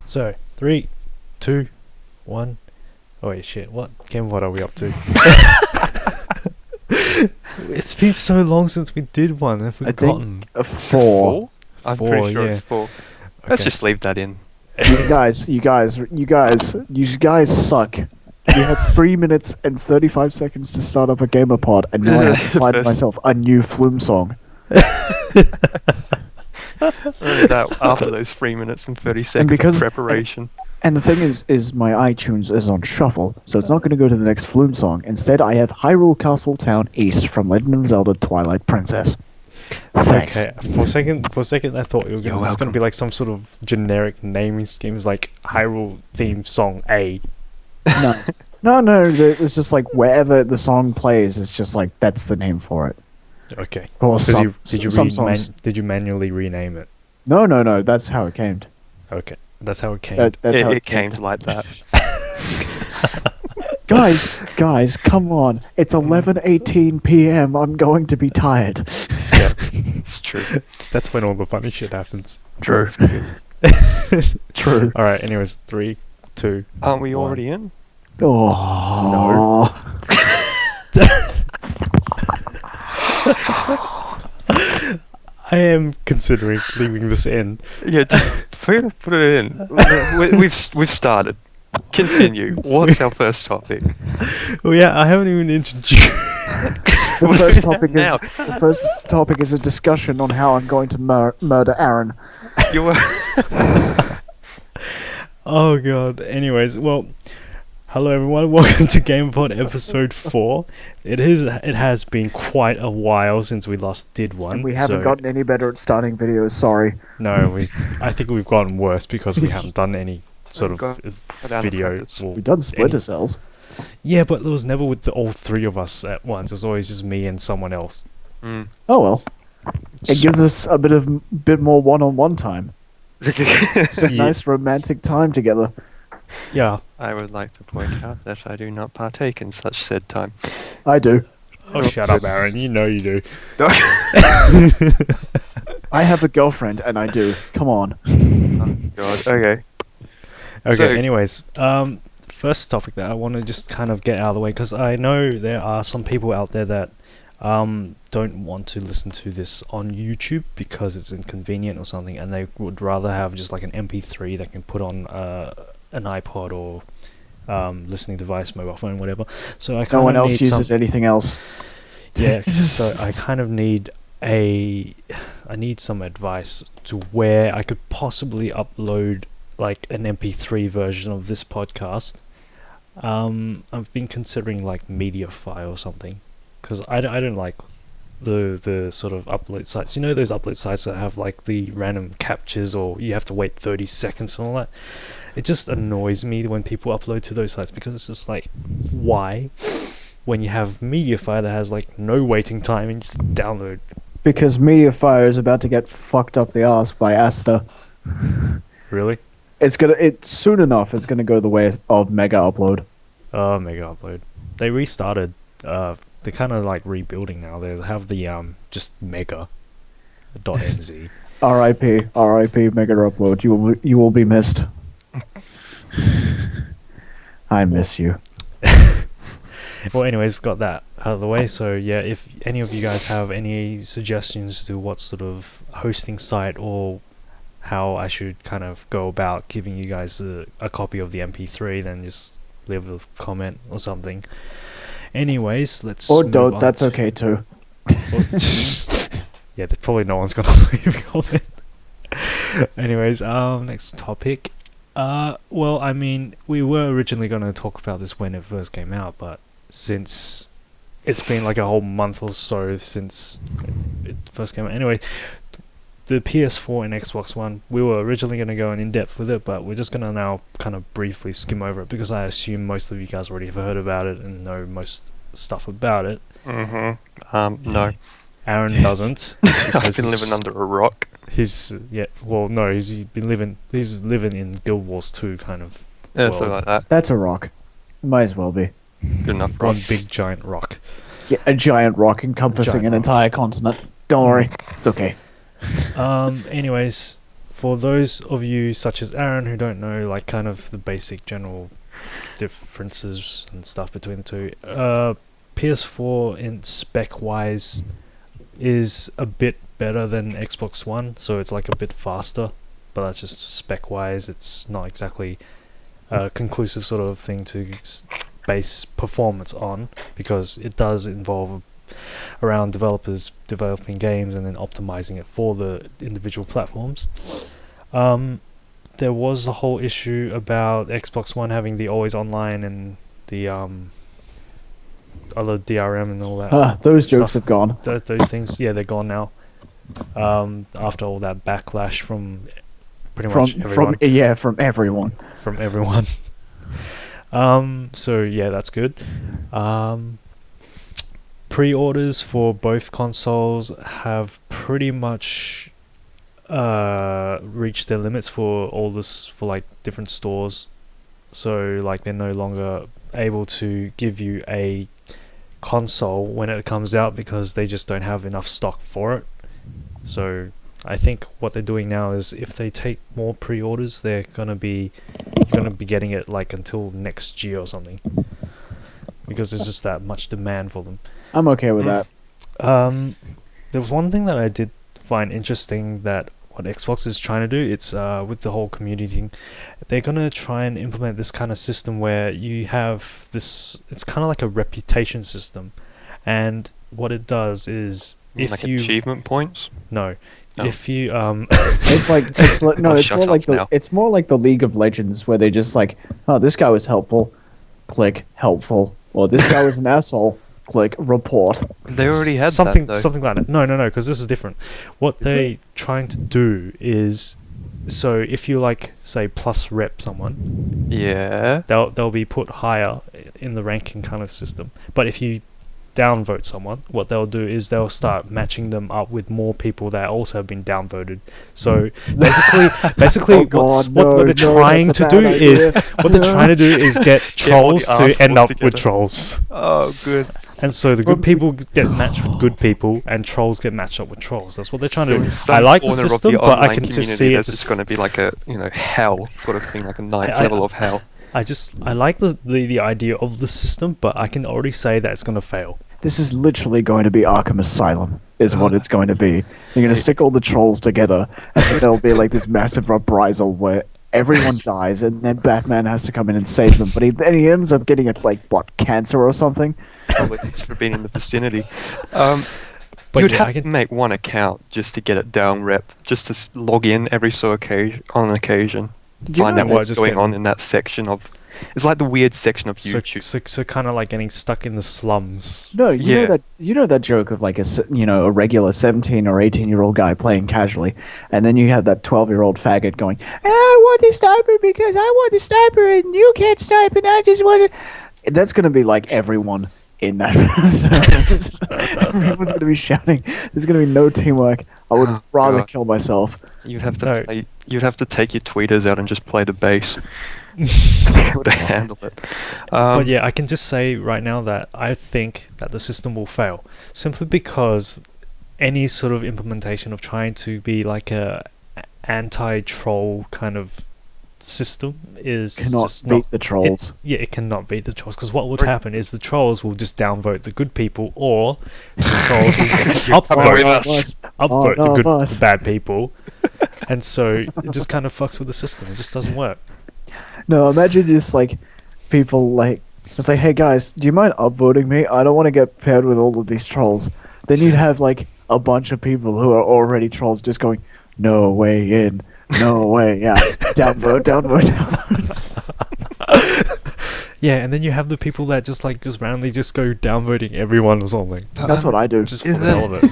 So, 3, 2, 1. Oh wait, shit. What are we up to? It's been so long since we did one. I've forgotten. I think 4. I'm Four, pretty sure yeah. it's 4. Let's Okay. just leave that in. You guys suck. You had 3 minutes and 35 seconds to start up a GamerPod, and now I have to find myself a new Flume song. Only that after those 3 minutes and 30 seconds because- of preparation. And the thing is my iTunes is on shuffle, so it's not going to go to the next Flume song. Instead, I have Hyrule Castle Town East from Legend of Zelda Twilight Princess. Thanks. Okay, for a second, I thought it was going to welcome. be like some sort of generic naming schemes, like Hyrule theme song A. No, it's just like wherever the song plays, it's just like that's the name for it. Okay. Or some Songs. songs. Did you manually rename it? No, that's how it came. Okay, that's how it came. That's how It came to like that. Guys, come on! It's 11:18 p.m. I'm going to be tired. Yeah, It's true. that's when all the funny shit happens. True. True. All right. Anyways, 3, 2. Aren't we 1. already in? Oh I am considering leaving this in. Yeah, just put it in. We've started. Continue. What's our first topic? Oh yeah, I haven't even introduced. The first topic is a discussion on how I'm going to murder Aaron. You were. Oh god. Anyways, well, hello everyone. Welcome to GamerPod episode 4. It has been quite a while since we last did one. And we haven't so gotten any better at starting videos. Sorry. No, I think we've gotten worse because we haven't done any sort of Got down to video. practice. or We've done Splinter any- Cells. Yeah, but it was never with all three of us at once. It was always just me and someone else. Mm. Oh well. It gives us a bit more one-on-one time. Some Yeah. nice romantic time together. Yeah. I would like to point out that I do not partake in such said time. I do. Oh, shut up, Aaron. You know you do. I have a girlfriend, and I do. Come on. God. Okay. Okay, So- anyways, first topic that I want to just kind of get out of the way, because I know there are some people out there that don't want to listen to this on YouTube because it's inconvenient or something, and they would rather have just like an MP3 that can put on an iPod or listening device, mobile phone, whatever. So I kind No one of else need uses anything else. Yeah, so I kind of need I need some advice to where I could possibly upload like an MP3 version of this podcast. I've been considering like Mediafire or something, because I don't like the sort of upload sites. You know those upload sites that have like the random captures or you have to wait 30 seconds and all that? It just annoys me when people upload to those sites, because it's just like, why? When you have Mediafire that has like no waiting time and you just download. Because Mediafire is about to get fucked up the arse by Asta. Really? Soon enough, it's gonna go the way of Mega Upload. Mega Upload. They restarted. They're kind of like rebuilding now. They have the just Mega .nz. R.I.P. Mega Upload. You will be missed. I miss you. Well, anyways, we've got that out of the way. So yeah, if any of you guys have any suggestions to what sort of hosting site or how I should kind of go about giving you guys a copy of the MP3, then just leave a comment or something. Anyways, let's Or move don't. on That's okay too. Yeah, probably no one's gonna leave a comment. Anyways, next topic. Well, I mean, we were originally gonna talk about this when it first came out, but since it's been like a whole month or so since it first came out. Anyway, the PS4 and Xbox One, we were originally going to go in depth with it, but we're just going to now kind of briefly skim over it, because I assume most of you guys already have heard about it and know most stuff about it. No. Aaron doesn't. I've been living under a rock. He's living in Guild Wars 2 kind of. Yeah, world. something like that. That's a rock. Might as well be. Good enough rock. One big giant rock. Yeah, a giant rock encompassing Giant an rock. entire continent. Don't worry, it's okay. Anyways, for those of you such as Aaron who don't know, like, kind of the basic general differences and stuff between the two, PS4 in spec wise is a bit better than Xbox One, so it's like a bit faster, but that's just spec wise. It's not exactly a conclusive sort of thing to base performance on, because it does involve around developers developing games and then optimizing it for the individual platforms. There was a whole issue about Xbox One having the always online and the other DRM and all that. Those jokes have gone. Those things, yeah, they're gone now. After all that backlash from pretty much everyone. From everyone. From everyone. So yeah, that's good. Pre-orders for both consoles have pretty much reached their limits for all this, for like different stores. So like they're no longer able to give you a console when it comes out because they just don't have enough stock for it. So I think what they're doing now is if they take more pre-orders, you're gonna be getting it like until next year or something, because there's just that much demand for them. I'm okay with that. There was one thing that I did find interesting, that what Xbox is trying to do, it's with the whole community thing, they're gonna try and implement this kind of system where you have this, it's kind of like a reputation system, and what it does is if like you achievement points. No. No. If you it's more like the League of Legends, where they just like, oh, this guy was helpful, click helpful, or this guy was an asshole, click report. They already had something that, though. something like that. No, because this is different. What they're trying to do is, so if you like say plus rep someone, Yeah. they'll be put higher in the ranking kind of system. But if you downvote someone, what they'll do is they'll start matching them up with more people that also have been downvoted. So basically, what they're trying to do is get trolls to end up with trolls. Oh, good. And so the good people get matched with good people, and trolls get matched up with trolls. That's what they're trying to In do. some I like the corner of system, but I online can just community, see it there's just just going to be like a hell sort of thing, like a ninth level of hell. I like the idea of the system, but I can already say that it's going to fail. This is literally going to be Arkham Asylum, is what it's going to be. You're going to stick all the trolls together, and then there'll be like this massive reprisal where everyone dies, and then Batman has to come in and save them. But then he ends up getting cancer or something. Probably just for being in the vicinity. But You'd yeah, have to make one account just to get it down repped, just to log in every on occasion. Find out what's going on in that section of... It's like the weird section of YouTube. So kind of like getting stuck in the slums. No, you know that joke of like a regular 17 or 18-year-old guy playing casually, and then you have that 12-year-old faggot going, I want the sniper because I want the sniper and you can't snipe and I just want to... That's going to be like everyone in that. Everyone's going to be shouting. There's going to be no teamwork. I would rather kill myself. You'd have to take your tweeters out and just play the bass. To be able to handle it. But yeah, I can just say right now that I think that the system will fail, simply because any sort of implementation of trying to be like a anti-troll kind of system cannot beat the trolls. It cannot beat the trolls, because what would happen is the trolls will just downvote the good people, or the trolls will upvote the bad people, and so it just kind of fucks with the system. It just doesn't work. No, imagine just like people like, it's like, hey guys, do you mind upvoting me? I don't want to get paired with all of these trolls. Then you'd have like a bunch of people who are already trolls just going, no way in, no way out, downvote. Yeah, and then you have the people that just randomly just go downvoting everyone or something. That's what I do. Just for the hell of it.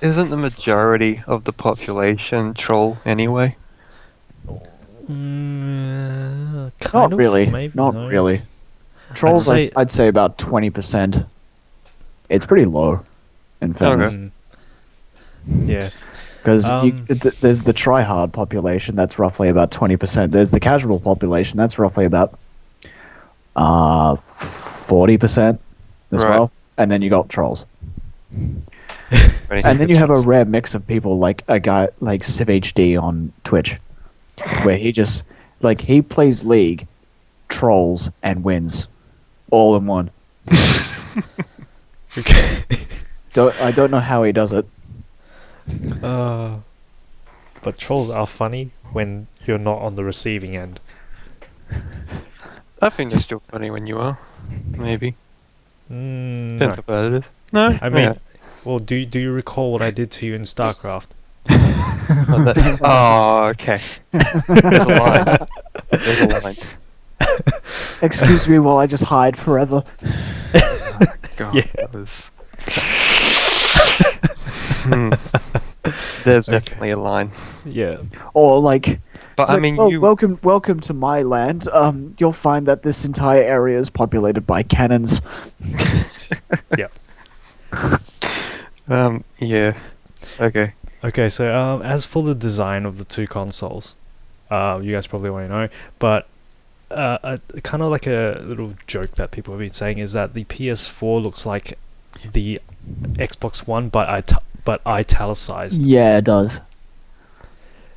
Isn't the majority of the population troll anyway? Not really. Maybe, Not no. really. Trolls, I'd say about 20%. It's pretty low, in fairness. Yeah. Because there's the try-hard population, that's roughly about 20%. There's the casual population, that's roughly about 40% as well. And then you got trolls. And then you have a rare mix of people like a guy like CivHD on Twitch, where he just he plays League, trolls, and wins, all in one. Okay. I don't know how he does it. But trolls are funny when you're not on the receiving end. I think they're still funny when you are. Maybe. No. Depends how bad it is. No? I mean, well, do you recall what I did to you in StarCraft? Oh, okay. There's a line. There's a line. Excuse me while I just hide forever. God, Yeah. that was... There's definitely a line. Yeah. Or like... But I mean, you... welcome to my land. You'll find that this entire area is populated by cannons. Yeah. Yeah. Okay. Okay, so as for the design of the two consoles, you guys probably won't know, but kind of like a little joke that people have been saying is that the PS4 looks like the Xbox One, but italicized. Yeah, it does.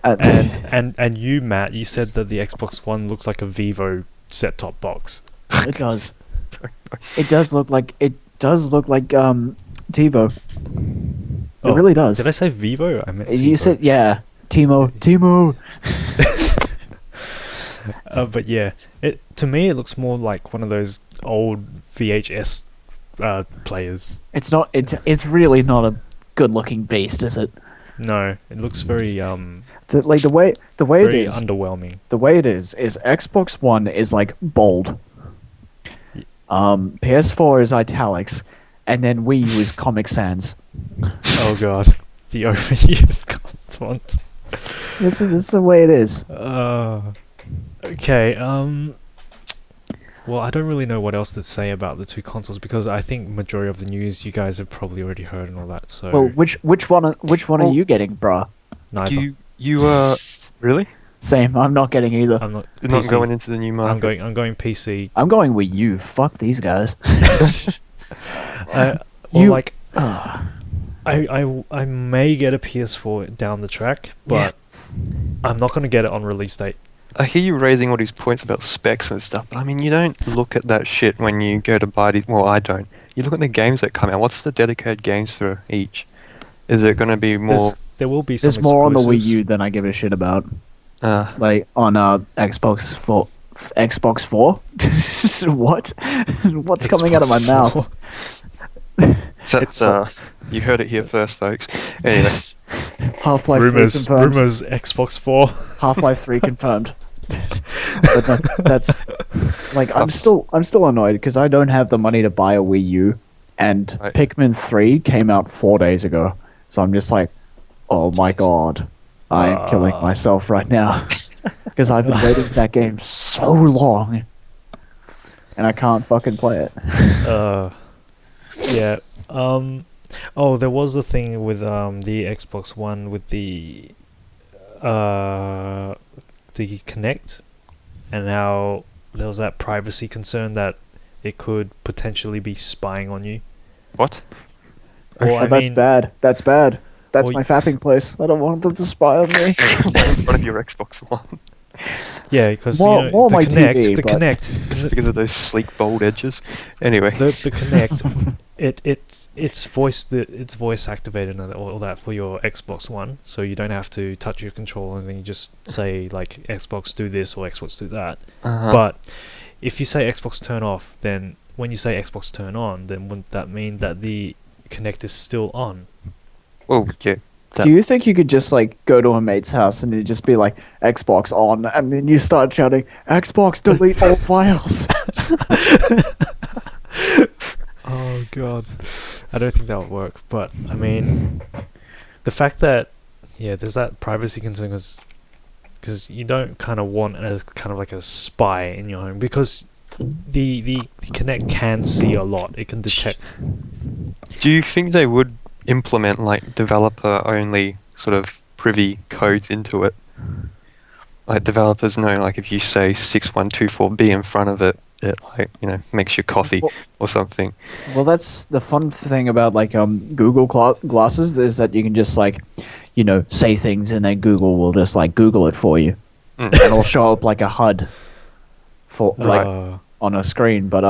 And you, Matt, you said that the Xbox One looks like a Vivo set-top box. It does. It does look like TiVo. It really does. Did I say Vivo? I meant You TiVo. said Timo. But yeah, to me it looks more like one of those old VHS players. It's not. It's really not a good-looking beast, is it? No, it looks very The way it very is. underwhelming. The way it is Xbox One is like bold. PS4 is italics, and then Wii U is Comic Sans. Oh god, the overused font. This is the way it is. Okay. Well, I don't really know what else to say about the two consoles because I think majority of the news you guys have probably already heard and all that. So. Well, which one are you getting, bruh? Neither. You really? Same. I'm not getting either. I'm not. You're not PC. going into the new market. I'm going PC. I'm going Wii U. Fuck these guys. I may get a PS4 down the track, but I'm not going to get it on release date. I hear you raising all these points about specs and stuff, but I mean, you don't look at that shit when you go to buy these. Well, I don't. You look at the games that come out. What's the dedicated games for each? Is it going to be more? There will be some There's more on the Wii exclusives. U than I give a shit about. Uh, Like on Xbox 4. Xbox 4? What? What's coming out of my Xbox mouth? that's you heard it here first, folks. Anyway, Half-Life 3 confirmed. Rumors Xbox 4. Half-Life 3 confirmed. But no, that's like I'm still annoyed because I don't have the money to buy a Wii U, and Right. Pikmin 3 came out 4 days ago. So I'm just like, oh my god, I am killing myself right now because I've been waiting for that game so long, and I can't fucking play it. Yeah. Oh, there was a thing with the Xbox One with the Kinect, and how there was that privacy concern that it could potentially be spying on you. what? Well, I That's mean, bad. That's bad. That's Well, my fapping place. I don't want them to spy on me. In front of your Xbox One, Yeah, because More the my Kinect, TV, the but- Kinect, because of those sleek, bold edges. Anyway, the Kinect, it's voice activated and all that for your Xbox One, so you don't have to touch your controller and then you just say like Xbox do this or Xbox do that. But if you say Xbox turn off, then when you say Xbox turn on, then wouldn't that mean that the Kinect is still on? oh yeah. Do you think you could just like go to a mate's house and it'd just be like Xbox on, and then you start shouting Xbox delete all files? Oh god, I don't think that would work. But I mean, the fact that there's that privacy concern because you don't kind of want as kind of like a spy in your home, because the Kinect can see a lot. It can detect. Do you think they would implement like developer-only sort of privy codes into it? Like developers know, like if you say 6124B in front of it, it like makes your coffee Well- or something. Well, that's the fun thing about like Google glasses is that you can just like, say things and then Google will just like Google it for you, Mm. and it'll show up like a HUD for like Uh, on a screen. But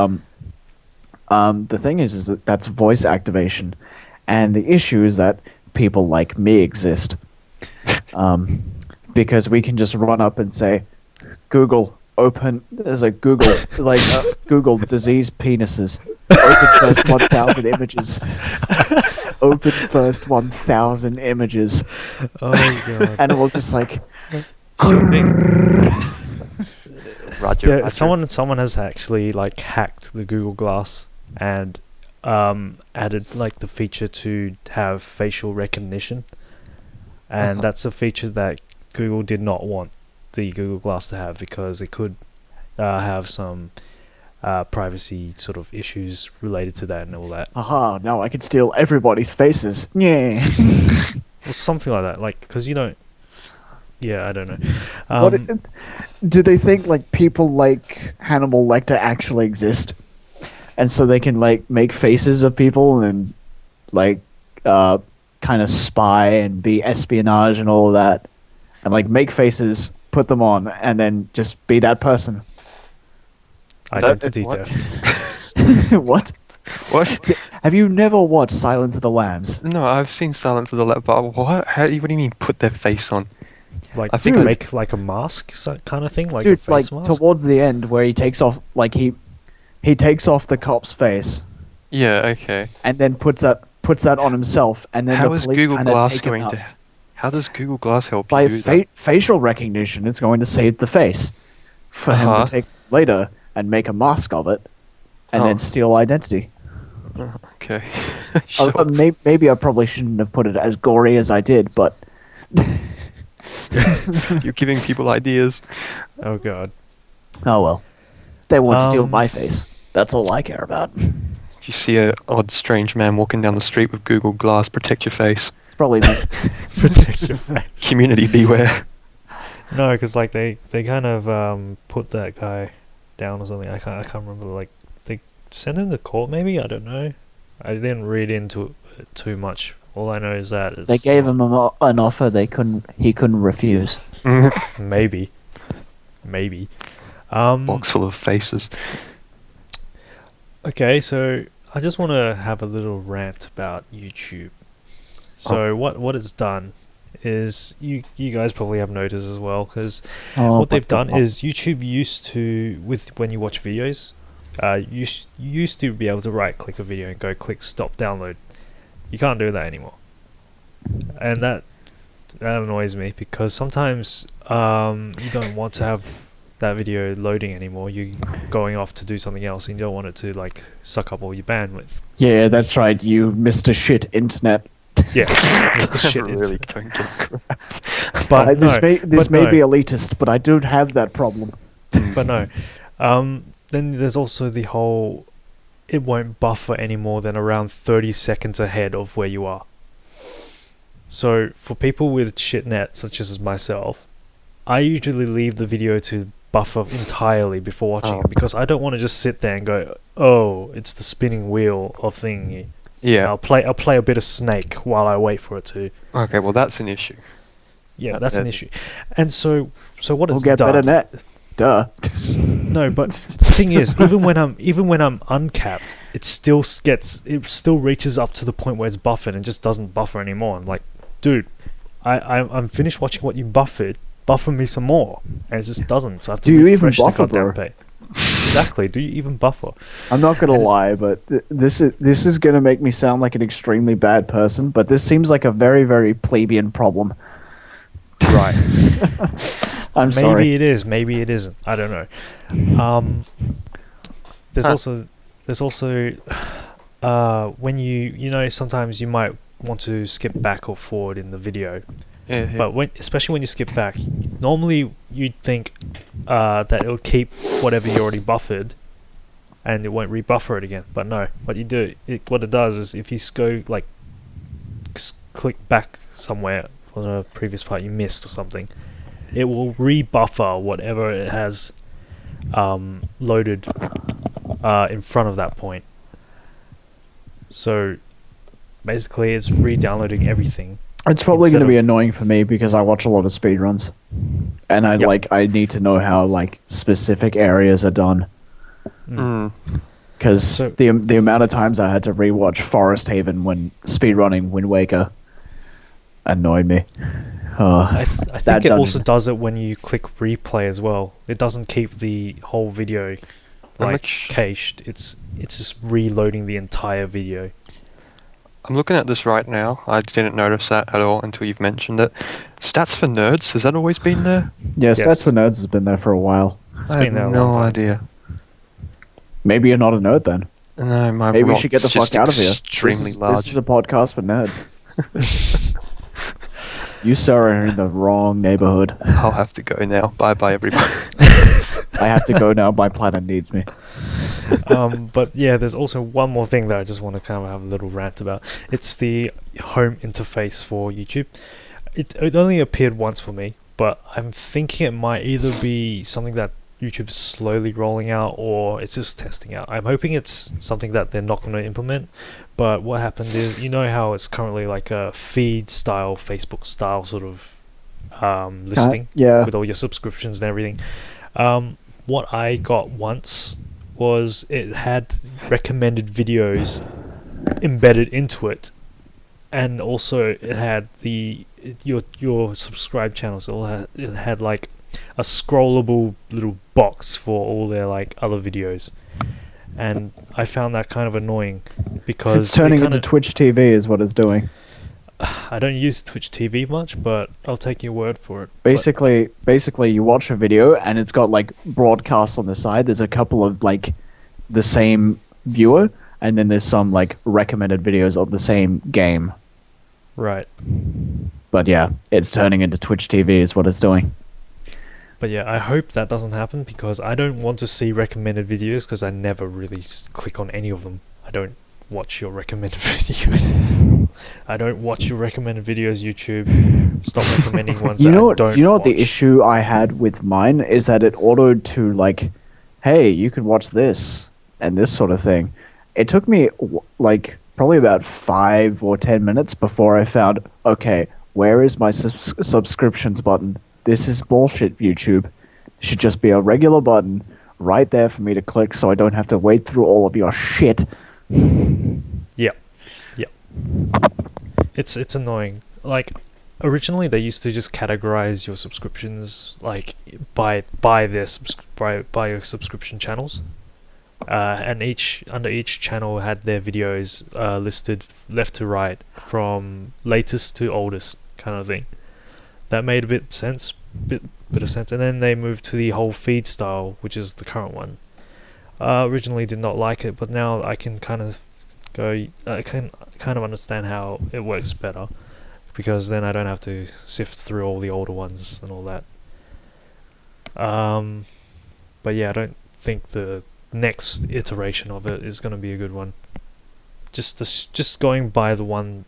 the thing is that that's voice activation, and the issue is that people like me exist, because we can just run up and say, Google open. There's a Google like Google disease penises. Open first 1,000 images. Open first 1,000 images, oh god. and it will just like. Roger. Yeah, someone has actually like hacked the Google Glass and added like the feature to have facial recognition, and that's a feature that Google did not want the Google Glass to have because it could have some privacy sort of issues related to that and all that. Aha! Now I can steal everybody's faces. Yeah. Or something like that, like because you don't. Yeah, I don't know. Do they think like people like Hannibal Lecter actually exist, and so they can like make faces of people and like kind of spy and be espionage and all of that, and like make faces, put them on, and then just be that person? Identity what? theft. What? What? Have you never watched Silence of the Lambs? No, I've seen Silence of the Lambs, but what? What do you mean put their face on? Like I to think make like a mask kind of thing, like a Dude, face like mask. towards the end where he takes off, like he takes off the cop's face Yeah, okay. and then puts that on himself, and then How the is police Google kind of Glass take him going out. to? How does Google Glass help By you do that? facial recognition, it's going to save the face for him Uh-huh. to take later and make a mask of it, and then Oh. steal identity. Okay. Sure. Maybe I probably shouldn't have put it as gory as I did, but You're giving people ideas. Oh god. oh well. They won't steal Um, my face. That's all I care about. If you see a odd, strange man walking down the street with Google Glass, protect your face. It's probably me. Protect your face. Community beware. No, because like they kind of put that guy down or something. I can't remember. Like they sent him to court, maybe. I don't know. I didn't read into it too much. All I know is that it's They gave him an offer he couldn't refuse. maybe. Box full of faces. Okay, so I just want to have a little rant about YouTube. So what it's done is you guys probably have noticed as well, because what they've done is YouTube used to, when you watch videos, you used to be able to right click a video and go click stop download. You can't do that anymore, and that annoys me because sometimes you don't want to have that video loading anymore. You're going off to do something else and you don't want it to like suck up all your bandwidth. Yeah, that's right, you Mr. Shit Internet. Yeah, it's the shit. Really don't get crap. But This may no. be elitist, but I don't have that problem. But no. Then there's also the whole, it won't buffer any more than around 30 seconds ahead of where you are. So for people with shit net, such as myself, I usually leave the video to buffer entirely before watching it, because I don't want to just sit there and go, oh, it's the spinning wheel of thingy. Yeah. I'll play a bit of Snake while I wait for it to. Okay, well that's an issue. Yeah, that's an issue. And so what We'll it's get done. better net. Duh. No, but the thing is, even when I'm uncapped, it still reaches up to the point where it's buffered and just doesn't buffer anymore. I'm like, dude, I'm finished watching what you buffered. Buffer me some more, and it just doesn't. So I have to Do you even refresh the buffer, goddamn bro? page. Exactly. Do you even buffer? I'm not gonna lie, but this is gonna make me sound like an extremely bad person, but this seems like a very, very plebeian problem. Right. I'm Maybe sorry. it is. Maybe it isn't. I don't know. There's also when you sometimes you might want to skip back or forward in the video. Yeah. But especially when you skip back, normally you'd think that it'll keep whatever you already buffered, and it won't rebuffer it again. But no, what it does is if you go like click back somewhere on a previous part you missed or something, it will rebuffer whatever it has loaded in front of that point. So basically, it's re-downloading everything. It's probably Instead going to be of- annoying for me because I watch a lot of speedruns. And Yep. I need to know how like specific areas are done. Mm. Because So- the amount of times I had to rewatch Forest Haven when speedrunning Wind Waker annoyed me. I That think it also dungeon. does it when you click replay as well. It doesn't keep the whole video How like much- cached. It's just reloading the entire video. I'm looking at this right now. I didn't notice that at all until you've mentioned it. Stats for Nerds, has that always been there? Yeah, Yes. Stats for Nerds has been there for a while. I been had there a no long time. idea. Maybe you're not a nerd then. No, my Maybe we rock's should get the just fuck out of here. extremely This large. is a podcast for nerds. You, sir, are in the wrong neighborhood. I'll have to go now. Bye bye, everybody. I have to go now. My planet needs me. But yeah, there's also one more thing that I just want to kind of have a little rant about. It's the home interface for YouTube. It only appeared once for me, but I'm thinking it might either be something that YouTube's slowly rolling out or it's just testing out. I'm hoping it's something that they're not going to implement. But what happened is, you know how it's currently like a feed style, Facebook style sort of listing Yeah. with all your subscriptions and everything. What I got once was it had recommended videos embedded into it, and also it had your subscribed channels. It had like a scrollable little box for all their like other videos, and I found that kind of annoying because It's turning it into kinda, Twitch TV is what it's doing. I don't use Twitch TV much, but I'll take your word for it. Basically, you watch a video and it's got like broadcasts on the side. There's a couple of like the same viewer, and then there's some like recommended videos of the same game. Right. But yeah, it's turning into Twitch TV is what it's doing. But yeah, I hope that doesn't happen because I don't want to see recommended videos because I never really click on any of them. I don't watch your recommended videos. I don't watch your recommended videos, YouTube. Stop recommending ones You that know I what? don't You know what the watch. issue I had with mine is that it autoed to like, hey, you can watch this and this sort of thing. It took me like probably about 5 or 10 minutes before I found, okay, where is my subscriptions button? This is bullshit, YouTube. It should just be a regular button right there for me to click so I don't have to wait through all of your shit. Yep. It's annoying. Like originally they used to just categorize your subscriptions like by by your subscription channels. And under each channel had their videos listed left to right from latest to oldest kind of thing. That made a bit of sense, and then they moved to the whole feed style, which is the current one. Originally did not like it, but now I can kind of understand how it works better, because then I don't have to sift through all the older ones and all that. But yeah, I don't think the next iteration of it is going to be a good one. Just going by the one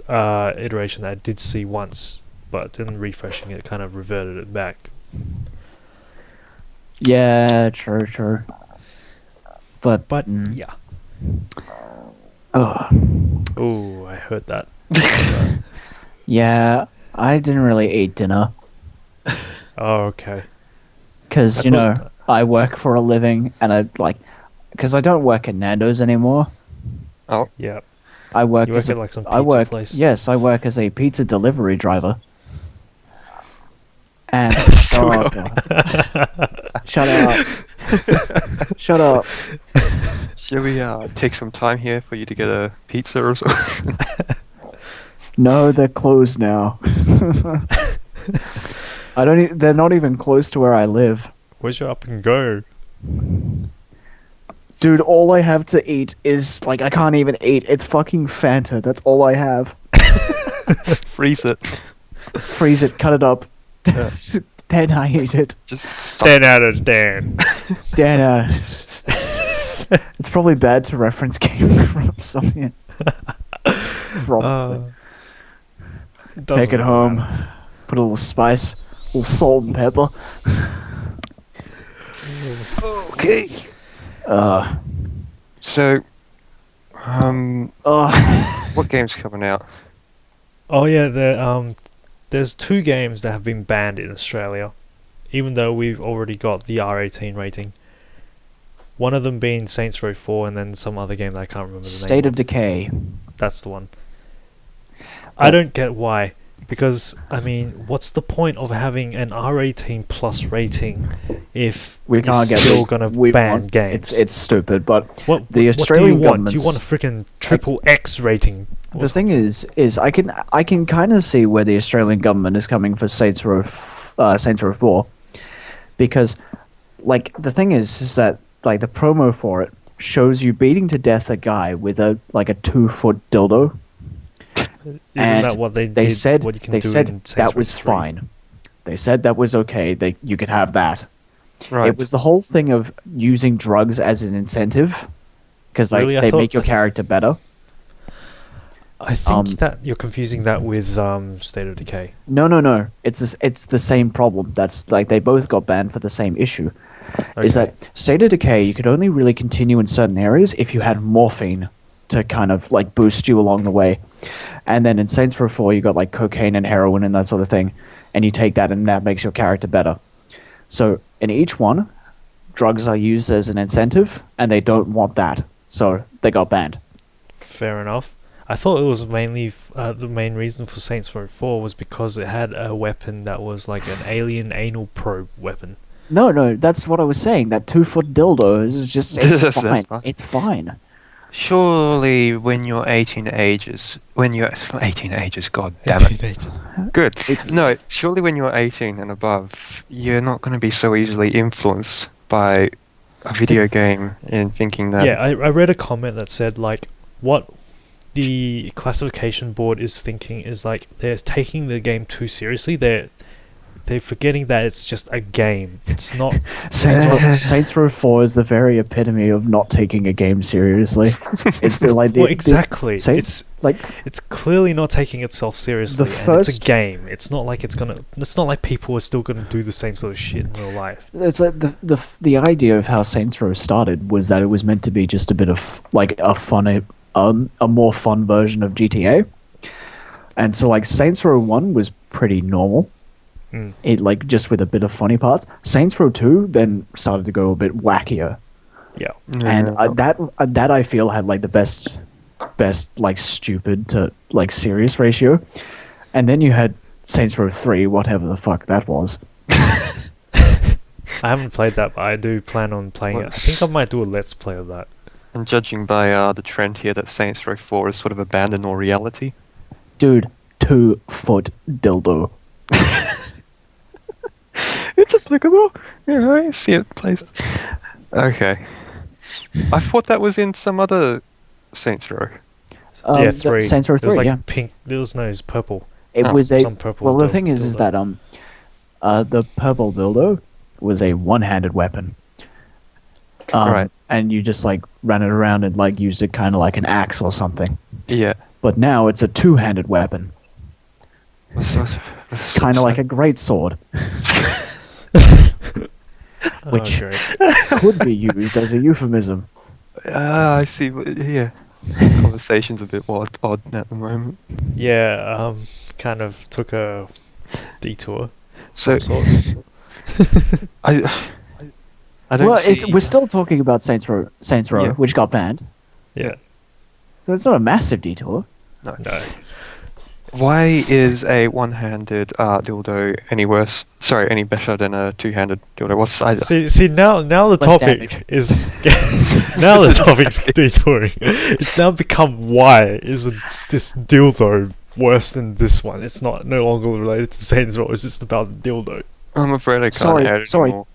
iteration that I did see once, but then refreshing it kind of reverted it back. Yeah, true. But Yeah. ugh. Oh, I heard that. Yeah, I didn't really eat dinner Oh, okay. because I thought- I work for a living, and because I don't work at Nando's anymore. Yeah. I work You work as at a, like some I pizza work place? yes, I work as a pizza delivery driver. And Still oh, going. God. Shut up. Shut up. Shall we take some time here for you to get a pizza or something? No, they're closed now. They're not even close to where I live. Where's your up and go? Dude, all I have to eat is like I can't even eat. It's fucking Fanta. That's all I have. Freeze it. Freeze it, cut it up. Yeah. Then I eat it. Just suck. 10 out of 10. Dan, it's probably bad to reference Game from something. Probably. Take it home. Put a little spice, a little salt and pepper. Okay. So, what game's coming out? Oh yeah, there's 2 games that have been banned in Australia, even though we've already got the R18 rating. One of them being Saints Row 4, and then some other game that I can't remember the name. State of Decay. That's the one. I don't get why. Because, I mean, what's the point of having an R18 plus rating if We can't you're get still going to ban games? It's stupid, but What the Australian what do you want? Do you want a government's- freaking triple X rating? The thing is I can kind of see where the Australian government is coming for Saints Row 4, because like the thing is that like the promo for it shows you beating to death a guy with a 2-foot dildo. Isn't and that what they They did, said what you can they do said in Saints that Row was 3? fine. They said that was okay. You could have that. Right. It was the whole thing of using drugs as an incentive, because like Really? I they thought make your character better. I think Um, that you're confusing that with State of Decay. No. It's the same problem. That's like they both got banned for the same issue. Is Okay. that State of Decay? You could only really continue in certain areas if you had morphine to kind of like boost you along the way. And then in Saints Row 4, you got like cocaine and heroin and that sort of thing, and you take that and that makes your character better. So in each one, drugs are used as an incentive, and they don't want that, so they got banned. Fair enough. I thought it was mainly the main reason for Saints Row 4 was because it had a weapon that was like an alien anal probe weapon. No, that's what I was saying. That 2-foot dildo is just it's That's fine. fine. It's fine. Surely, when you're 18 ages, god damn it. Teenagers. Good. No, surely when you're 18 and above, you're not going to be so easily influenced by a video game in thinking that. Yeah, I read a comment that said like what the classification board is thinking is like they're taking the game too seriously. They're forgetting that it's just a game. It's not. Saints Row 4 is the very epitome of not taking a game seriously. It's like Well, exactly. Saints, like It's clearly not taking itself seriously. The and it's a first- game. It's not like it's not like people are still gonna do the same sort of shit in real life. it's like the idea of how Saints Row started was that it was meant to be just a bit of like a more fun version of GTA. And so like Saints Row 1 was pretty normal. Mm. It like just with a bit of funny parts. Saints Row 2 then started to go a bit wackier. Yeah. And that I feel had like the best like stupid to like serious ratio. And then you had Saints Row 3, whatever the fuck that was. I haven't played that, but I do plan on playing it. I think I might do a let's play of that. And judging by the trend here that Saints Row 4 is sort of abandoned all reality. Dude, 2-foot dildo. It's applicable. Yeah, I see it places. Okay. I thought that was in some other Saints Row. Yeah, 3. Saints Row It was 3, like yeah. pink. There was no, it was purple. It Oh, was a some purple well. The dil- thing is that the purple dildo was a one-handed weapon. Right. And you just like ran it around and like used it kind of like an axe or something. Yeah. But now it's a two-handed weapon, kind of like a greatsword, which Oh, great. could be used as a euphemism. I see. Yeah. This conversation's a bit more odd at the moment. Yeah, kind of took a detour. So of sorts. I don't Well, see. we're still talking about Saints Row, Yeah. which got banned. Yeah. So it's not a massive detour. No. No. Why is a one-handed dildo any worse? Sorry, any better than a two-handed dildo? What's See now the Less topic damage. is now the topic's detouring. It's now become why is this dildo worse than this one? It's no longer related to Saints Row. It's just about the dildo. I'm afraid I can't Sorry, add sorry. anymore.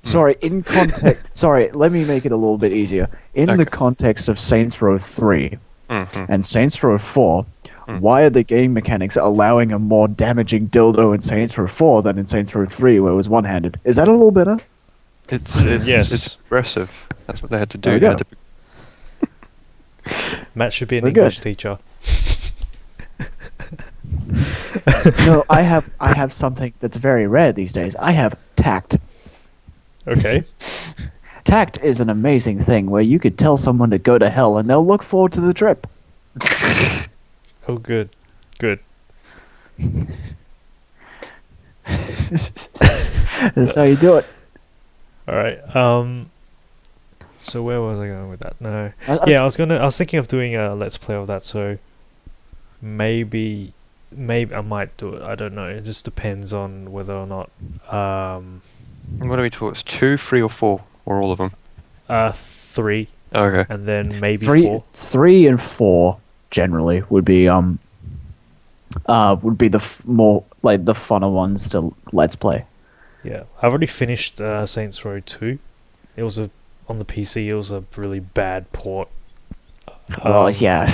Sorry, in context. Sorry, let me make it a little bit easier. In the Okay. context of Saints Row 3 Mhm. and Saints Row 4, Mm. why are the game mechanics allowing a more damaging dildo in Saints Row 4 than in Saints Row 3, where it was one-handed? Is that a little better? It's Yes. it's aggressive. That's what they had to There do. we They go. had to Matt should be an Very English good. teacher. No, I have something that's very rare these days. I have tact. Okay. Tact is an amazing thing where you could tell someone to go to hell and they'll look forward to the trip. Oh, good. Good. That's how you do it. Alright, so where was I going with that? No. I I was thinking of doing a Let's Play of that, so maybe I might do it. I don't know. It just depends on whether or not, What are we talking? It's 2, 3, or 4, or all of them? 3, Okay. and then maybe 4. 3 and 4 generally would be the more like the funner ones to Let's Play. Yeah, I've already finished Saints Row 2. It was on the PC. It was a really bad port. Well, yeah,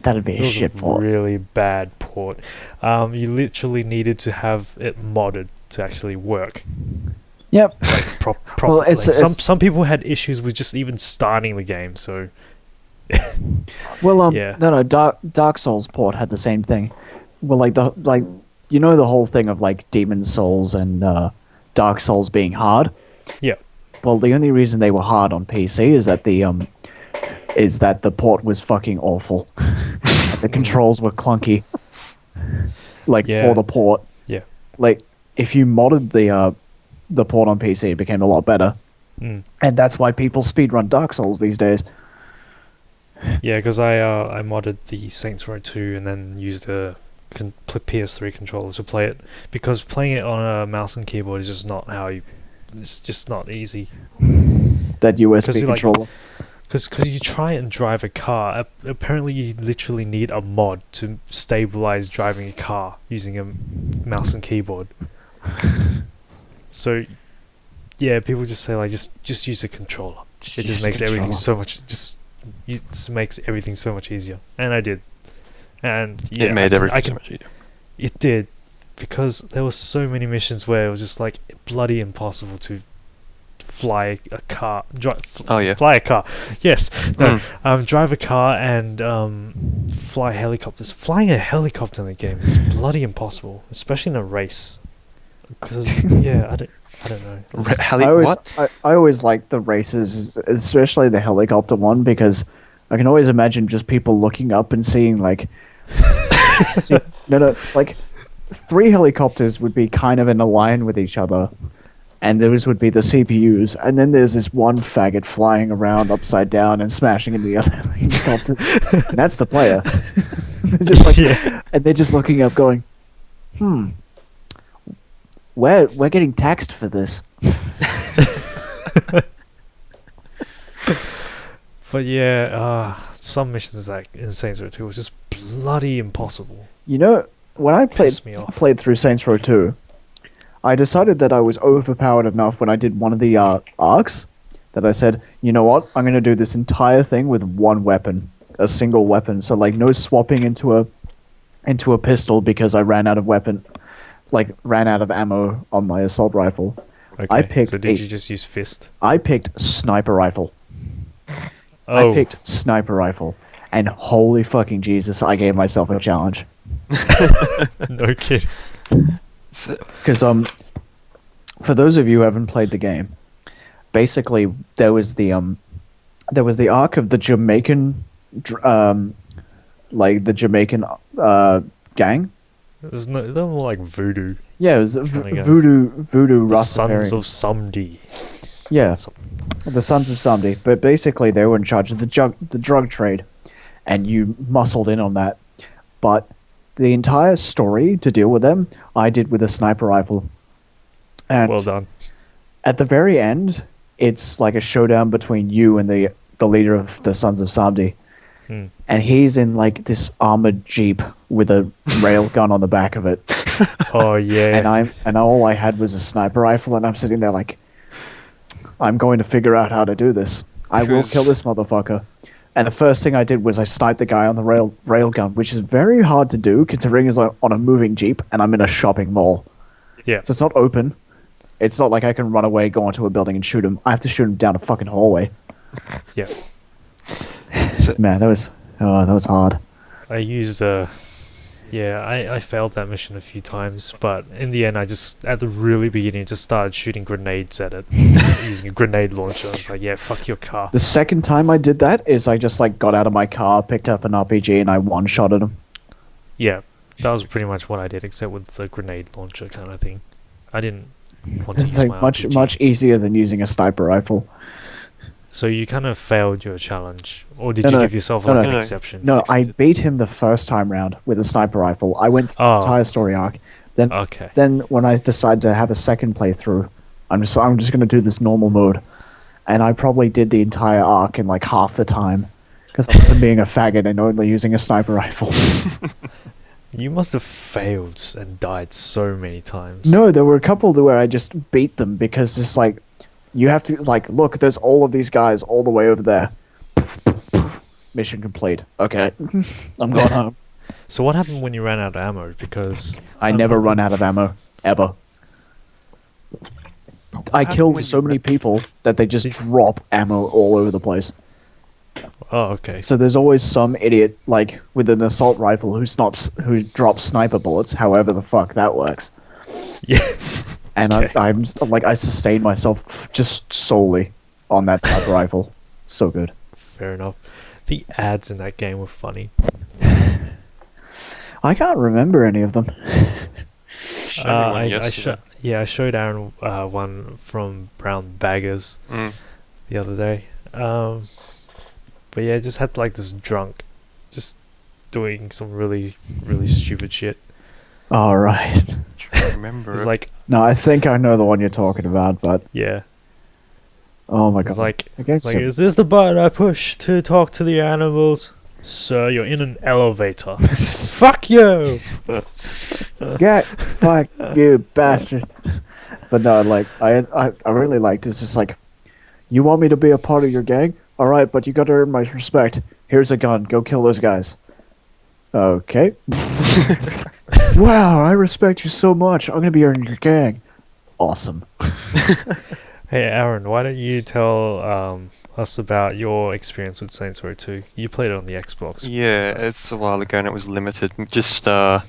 that'd be a shit a port. really bad port. You literally needed to have it modded to actually work. Yep. Like Well, properly. it's- Some people had issues with just even starting the game. So Well, Yeah. no, Dark Souls port had the same thing. Well, the whole thing of like Demon Souls and Dark Souls being hard. yeah, Well, the only reason they were hard on PC is that the port was fucking awful. And the controls were clunky. Like Yeah. for the port. yeah. Like if you modded the port on PC, it became a lot better. Mm. And that's why people speedrun Dark Souls these days. Yeah, because I modded the Saints Row 2 and then used the PS3 controller to play it, because playing it on a mouse and keyboard is just not it's just not easy. That USB 'Cause you, like, controller. Because you try and drive a car, apparently you literally need a mod to stabilize driving a car using a mouse and keyboard. So, yeah, people just say like just use a controller. It just makes everything so much it makes everything so much easier. And I did, and yeah, It made everything so much easier. It did, because there were so many missions where it was just like bloody impossible to fly a car. Oh, yeah. Fly a car. Yes. No. Mm. Drive a car and fly helicopters. Flying a helicopter in the game is bloody impossible, especially in a race. Because yeah, I don't know. I always like the races, especially the helicopter one, because I can always imagine just people looking up and seeing like like 3 helicopters would be kind of in a line with each other, and those would be the CPUs, and then there's this one faggot flying around upside down and smashing into the other helicopters, and that's the player. They're just like, Yeah. and they're just looking up, going, We're getting taxed for this. But yeah, some missions like in Saints Row 2 was just bloody impossible. You know, when I Pissed me off. played through Saints Row 2, I decided that I was overpowered enough when I did one of the arcs that I said, you know what, I'm going to do this entire thing with one weapon, a single weapon. So like no swapping into a pistol because I ran out of ammo on my assault rifle. Okay. So did you just use fist? I picked sniper rifle. Oh, I picked sniper rifle, and holy fucking Jesus, I gave myself a challenge. no kid. Because for those of you who haven't played the game, basically there was the arc of the Jamaican, gang. They're more like voodoo. Yeah, it was Kinda guys. voodoo The Rastafarian. Sons of Sumdi. Yeah, the Sons of Samdi. But basically, they were in charge of the drug trade, and you muscled in on that. But the entire story to deal with them, I did with a sniper rifle. And Well done. at the very end, it's like a showdown between you and the leader of the Sons of Samdi. Hmm. And he's in like this armored jeep with a railgun on the back of it. Oh yeah. And all I had was a sniper rifle, and I'm sitting there like, I'm going to figure out how to do this. I will kill this motherfucker. And the first thing I did was I sniped the guy on the railgun, which is very hard to do considering it's on a moving jeep and I'm in a shopping mall. Yeah. So it's not open. It's not like I can run away, go onto a building and shoot him. I have to shoot him down a fucking hallway. Yeah. Man, that was hard. I used Yeah, I failed that mission a few times, but in the end, I just at the really beginning just started shooting grenades at it using a grenade launcher. I was like, yeah, fuck your car. The second time I did that is I just like got out of my car, picked up an RPG, and I one-shotted him. Yeah, that was pretty much what I did, except with the grenade launcher kind of thing. I didn't want to It's use like my much RPG. much easier than using a sniper rifle. So you kind of failed your challenge, or did No, you no, give yourself no, like no. an No. exception? No, I beat him the first time round with a sniper rifle. I went through the Oh. entire story arc. Then Okay. then when I decide to have a second playthrough, I'm just going to do this normal mode, and I probably did the entire arc in like half the time because I wasn't being a faggot and only using a sniper rifle. You must have failed and died so many times. No, there were a couple where I just beat them because it's like you have to like look. There's all of these guys all the way over there. Mission complete. Okay, I'm going home. So what happened when you ran out of ammo? Because I never run out of ammo ever. I happened killed when so you many people that they just drop ammo all over the place. oh, okay. So there's always some idiot like with an assault rifle who drops sniper bullets. However the fuck that works. Yeah. And Okay. I'm like I sustain myself just solely on that sniper rifle. It's so good. Fair enough. The ads in that game were funny. I can't remember any of them. Showed me one yesterday. I showed Aaron one from Brown Baggers Mm. the other day. But yeah, just had like this drunk, just doing some really stupid shit. All right. Trying to remember It's it. like, No, I think I know the one you're talking about, but yeah, oh my god. it's like, The game's so- is this the button I push to talk to the animals? Sir, you're in an elevator. Fuck you! Get fuck you bastard. But no, like I really liked it's just like you want me to be a part of your gang? Alright, but you gotta earn my respect. Here's a gun, go kill those guys. Okay. Wow, I respect you so much. I'm gonna be in your gang. Awesome. Hey Aaron, why don't you tell us about your experience with Saints Row 2? You played it on the Xbox. Yeah, it's a while ago and it was limited. Just had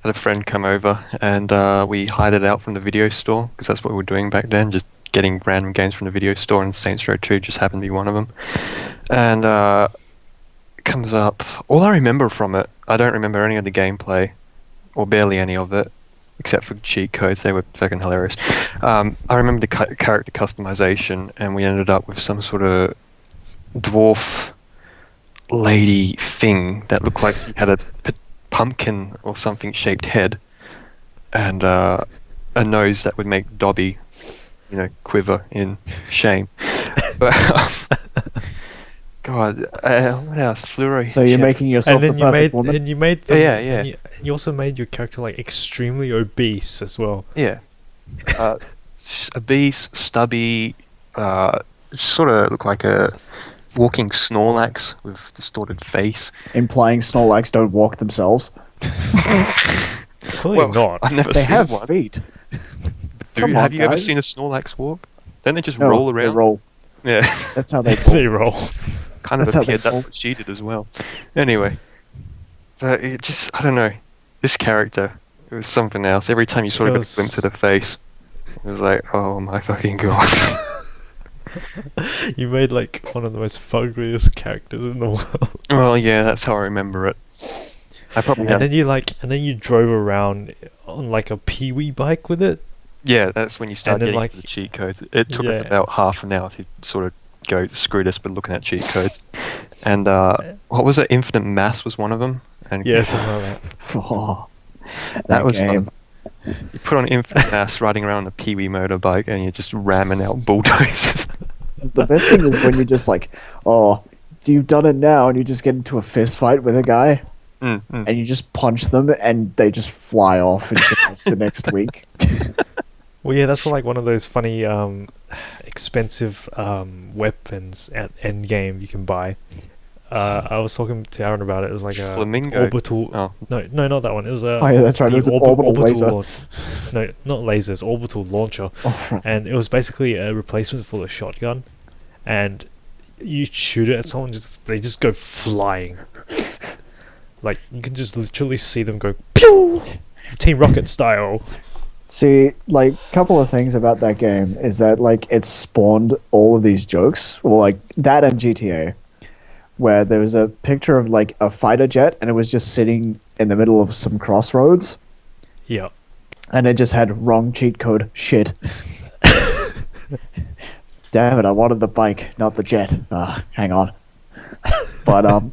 a friend come over and we hired it out from the video store because that's what we were doing back then, just getting random games from the video store, and Saints Row 2 just happened to be one of them. And it comes up. All I remember from it, I don't remember any of the gameplay, or barely any of it, except for cheat codes. They were fucking hilarious. I remember the character customization, and we ended up with some sort of dwarf lady thing that looked like she had a pumpkin or something shaped head, and a nose that would make Dobby, quiver in shame. But God, what else? Fluoro. So you're Chef. making yourself And the then perfect woman? you made Yeah, and you also made your character like extremely obese as well. Yeah. Obese, stubby, sort of look like a walking Snorlax with distorted face. Implying Snorlax don't walk themselves. Clearly not. I've never They seen have one. feet. Dude, Come on, have you ever guys. seen a Snorlax walk? Don't they just No, roll around? They roll. Yeah. That's how they They roll. Kind of That's how they appeared that's roll. what she did as well. Anyway. But it just, I don't know. This character, it was something else. Every time you sort of It got was- a glimpse of the face, it was like, oh my fucking god. You made like one of the most fuggliest characters in the world. Well, yeah, that's how I remember it. I probably And have. then you drove around on like a Pee-wee bike with it. Yeah, that's when you start then, getting like- into the cheat codes. It took us Yeah. about half an hour to sort of go screw this, but looking at cheat codes. And what was it? Infinite Mass was one of them. And Yeah, something like that. Oh, that was game. fun. You put on Infinite Mass riding around on a Pee-wee motorbike, and you're just ramming out bulldozers. The best thing is when you just like, oh, you've done it now, and you just get into a fist fight with a guy, and you just punch them, and they just fly off into the next week. Well, yeah, that's like one of those funny, expensive weapons at end game you can buy. I was talking to Aaron about it. It was like a Flamingo. orbital. Oh. No, not that one. It was a. Oh, yeah, that's right. It was an orbital laser. No, not lasers. Orbital launcher. Oh, right. And it was basically a replacement for the shotgun, and you shoot it at someone, they just go flying. Like you can just literally see them go pew, Team Rocket style. See, like, couple of things about that game is that, like, it spawned all of these jokes. Well, like, that and GTA, where there was a picture of, like, a fighter jet, and it was just sitting in the middle of some crossroads, Yeah. and it just had wrong cheat code shit. Damn it, I wanted the bike, not the jet. Hang on. But,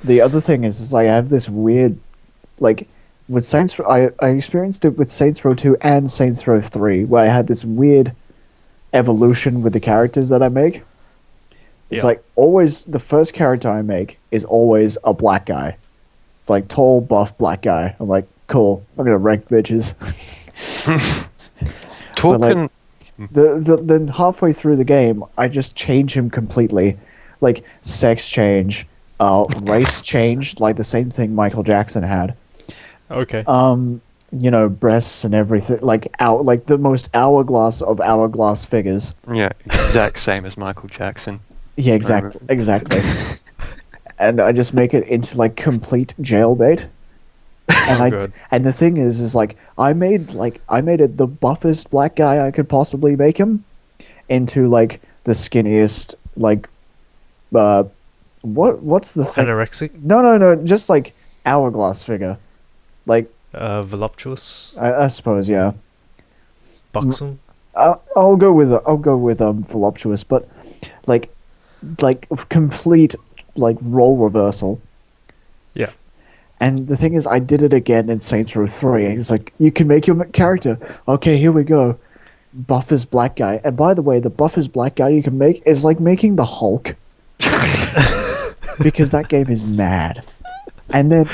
the other thing is like, I have this weird, like, with Saints Row, I experienced it with Saints Row 2 and Saints Row 3, where I had this weird evolution with the characters that I make. It's like, always, the first character I make is always a black guy. It's like, tall, buff, black guy. I'm like, cool, I'm gonna wreck bitches. Talking... Then halfway through the game, I just change him completely. Like, sex change, race change, like the same thing Michael Jackson had. Okay. You know, breasts and everything, like the most hourglass of hourglass figures. Yeah, exact same as Michael Jackson. Yeah, exactly. And I just make it into like complete jailbait. And and the thing is like I made it the buffest black guy I could possibly make him into like the skinniest like what's the thing? Anorexic? No, just like hourglass figure. Like voluptuous? I suppose, yeah. Buxom? I'll go with voluptuous, but like complete like role reversal. Yeah. And the thing is, I did it again in Saints Row 3. And it's like, you can make your character. Okay, here we go. Buffest black guy. And by the way, the buffest black guy you can make is like making the Hulk. Because that game is mad. And then...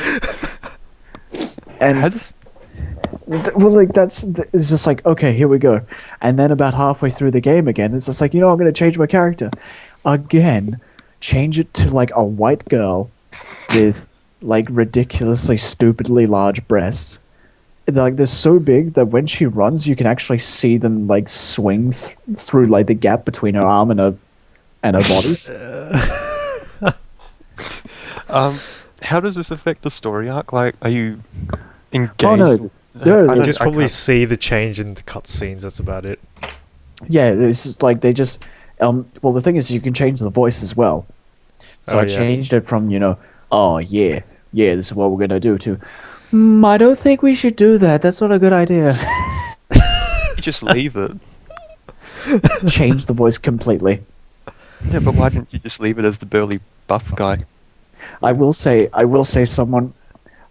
well, like, it's just like, okay, here we go. And then about halfway through the game again, it's just like, you know, I'm going to change my character. Again, change it to like a white girl with... like ridiculously stupidly large breasts. Like they're so big that when she runs you can actually see them like swing through like the gap between her arm and her body. How does this affect the story arc? Like, are you engaged? Oh no, you just probably see the change in the cutscenes, that's about it. Yeah, it's just like they just well, the thing is you can change the voice as well. So I changed it from, you know, oh yeah, this is what we're gonna do to, I don't think we should do that. That's not a good idea. You just leave it. Change the voice completely. Yeah, but why didn't you just leave it as the burly buff guy? I will say someone,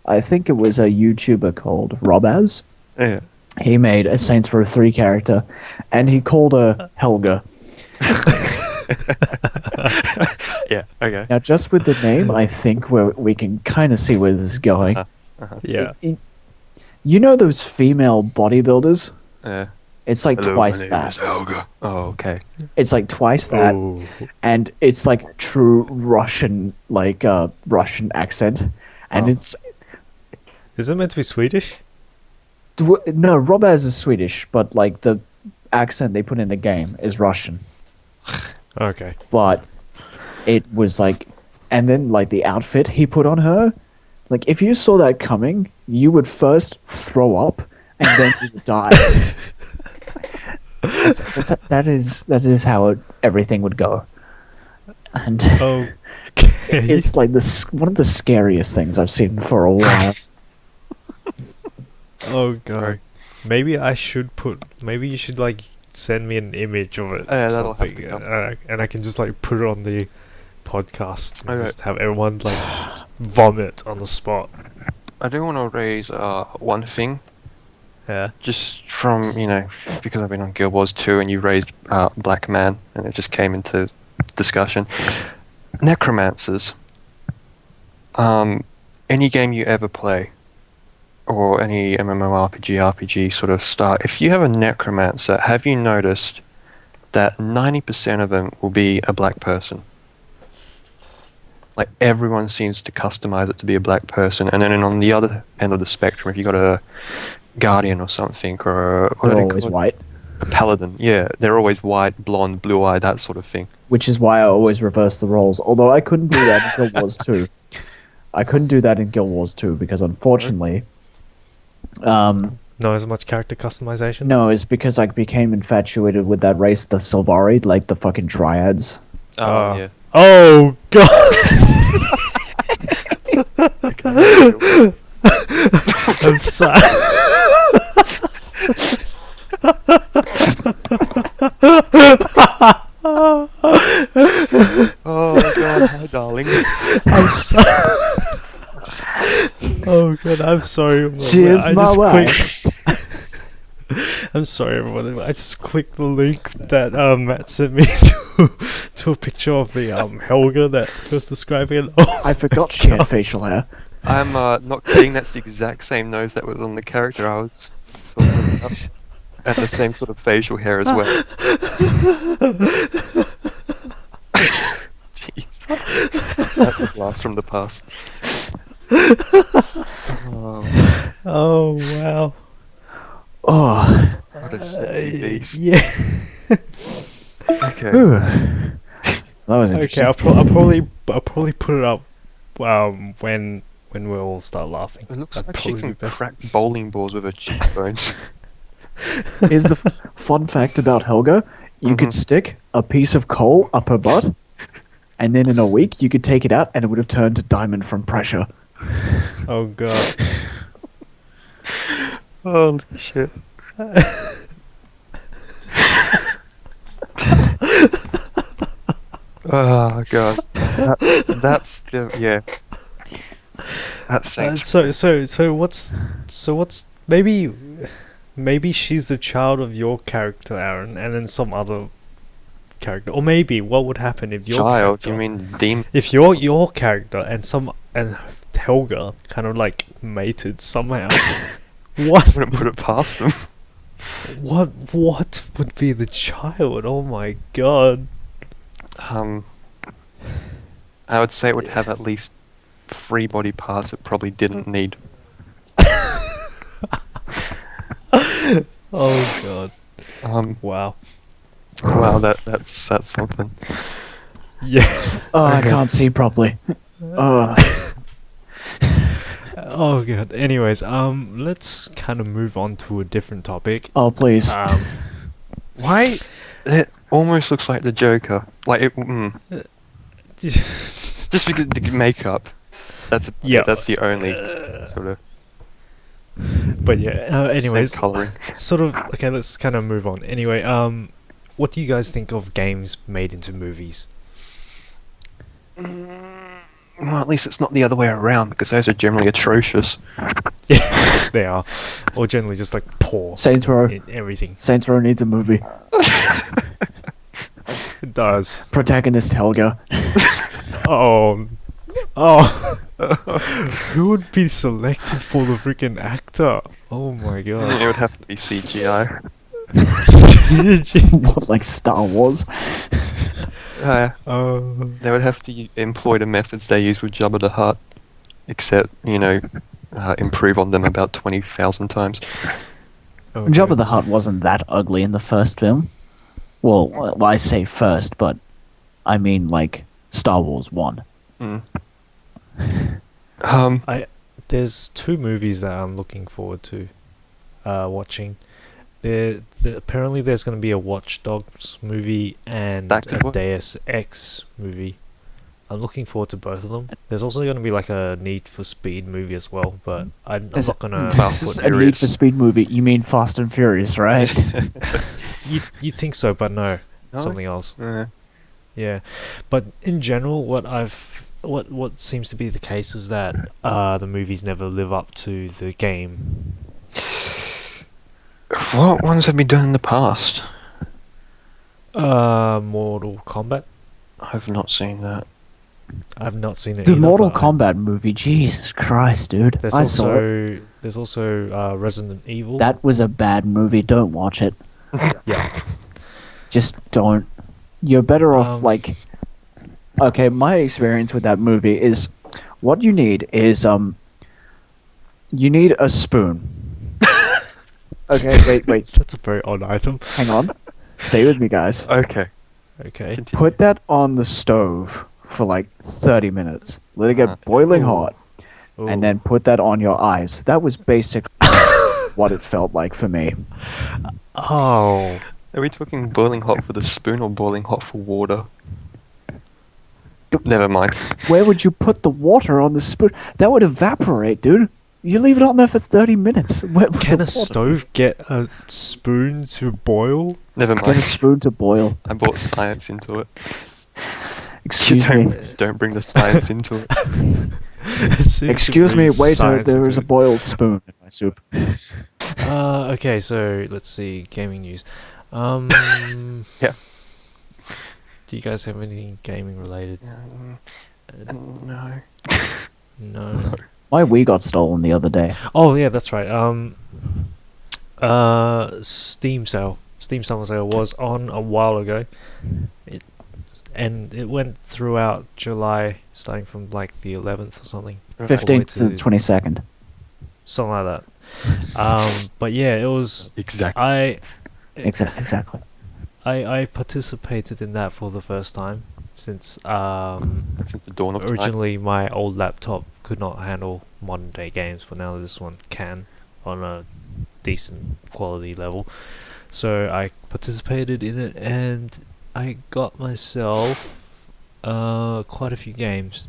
I think it was a YouTuber called Robaz. Yeah. He made a Saints Row 3 character, and he called her Helga. Yeah, okay. Now, just with the name, I think we can kind of see where this is going. Yeah. You know those female bodybuilders? Yeah. It's like Hello, twice my name that. is Helga. Oh, okay. It's like twice that, and it's like true Russian, like Russian accent, and it's. Is it meant to be Swedish? No, Robaz is Swedish, but like the accent they put in the game is Russian. Okay. But it was like, and then like the outfit he put on her, like if you saw that coming, you would first throw up and then you would die. That is how everything would go. And it's like one of the scariest things I've seen for a while. Oh god. Sorry. Maybe you should like send me an image of it. Yeah, that'll have something, to come. and I can just like put it on the podcast and Okay. just have everyone like vomit on the spot. I do want to raise one thing. Yeah. Just from, you know, because I've been on Guild Wars 2 and you raised Black Man and it just came into discussion. Necromancers. Any game you ever play, or any MMORPG, RPG sort of start, if you have a Necromancer, have you noticed that 90% of them will be a black person? Like, everyone seems to customize it to be a black person, and then on the other end of the spectrum, if you got a Guardian or something, or They're always white. a Paladin, yeah, they're always white, blonde, blue-eyed, that sort of thing. Which is why I always reverse the roles. Although I couldn't do that in Guild Wars 2. I couldn't do that in Guild Wars 2 because unfortunately, Not as much character customization. no, it's because I became infatuated with that race, the Sylvari, like the fucking Dryads. Oh, yeah. Oh god. I'm sorry. Oh god, hi darling. I'm sorry. Oh god, I'm sorry. Cheers, I my just wife. I'm sorry, everyone. I just clicked the link that Matt sent me to a picture of the Helga that he was describing. Oh, I forgot she had facial hair. I'm not kidding, that's the exact same nose that was on the character I was talking about. And the same sort of facial hair as well. Jeez. That's a blast from the past. Oh, oh wow. Oh. what a sexy beast. Yeah. Okay. Whew. That was interesting. Okay, I'll probably put it up when we all start laughing. It looks That'd like she probably can be best. crack bowling balls with her cheekbones. Here's the fun fact about Helga. You could stick a piece of coal up her butt, and then in a week you could take it out and it would have turned to diamond from pressure. Oh god. Holy shit. Oh god. That's the yeah. That's So what's maybe she's the child of your character, Aaron, and then some other character, or maybe what would happen if your child. character, You mean demon? if your character and Helga kind of like mated somehow? What Wouldn't put it past them. what would be the child? Oh my god. I would say it would have at least 3 body parts it probably didn't need. Oh god. Wow. Wow, that's something. Yeah. Oh, I can't see properly. Oh god. Anyways, let's kind of move on to a different topic. Oh, please. Why? It almost looks like the Joker. Like it. Just because the makeup. That's the only sort of. But yeah. Anyways, coloring. sort of. Okay, let's kind of move on. Anyway, what do you guys think of games made into movies? Well, at least it's not the other way around because those are generally atrocious. Yeah, they are, or generally just like poor Saints Row. in everything. Saints Row needs a movie. It does. Protagonist Helga. Oh, who would be selected for the freaking actor? Oh my god. It would have to be CGI. What, like Star Wars? They would have to employ the methods they use with Jabba the Hutt, except, improve on them about 20,000 times. Okay. Jabba the Hutt wasn't that ugly in the first film. Well, I say first, but I mean like Star Wars 1. There's 2 movies that I'm looking forward to watching. Apparently there's going to be a Watch Dogs movie and a Deus Ex movie. I'm looking forward to both of them. There's also going to be like a Need for Speed movie as well, but I'm not going to put A Need for Speed movie? You mean Fast and Furious, right? You think so, but no, something else. Yeah, but in general, what seems to be the case is that the movies never live up to the game. What ones have been done in the past? Mortal Kombat. I've not seen that. I've not seen it. The either, Mortal but Kombat movie, Jesus Christ, dude. I saw it. There's also Resident Evil. That was a bad movie. Don't watch it. Yeah. Just don't. You're better off like. Okay, my experience with that movie is, what you need is you need a spoon. Okay, wait. That's a very odd item. Hang on. Stay with me, guys. Okay. Okay. Continue. Put that on the stove for like 30 minutes. Let it get boiling hot. and then put that on your eyes. That was basically what it felt like for me. Oh. Are we talking boiling hot with a spoon or boiling hot for water? Never mind. Where would you put the water on the spoon? That would evaporate, dude. You leave it on there for 30 minutes. Where would Can the a water- stove get a spoon to boil? Never Get a mind. spoon to boil. I brought science into it. Excuse me. Don't bring the science into it. It seems to Excuse be me, waiter. science There into is a it. boiled spoon in my soup. Okay, so let's see, gaming news. Yeah. Do you guys have anything gaming related? No. No. My Wii got stolen the other day. Oh yeah, that's right. Steam sale. Steam summer sale was on a while ago. It went throughout July, starting from like the 11th or something. 15th to the to- 22nd. Something like that. But yeah, it was. Exactly. Exactly. I participated in that for the first time since Since the dawn of time. originally my old laptop could not handle modern day games, but now this one can on a decent quality level. So I participated in it and I got myself quite a few games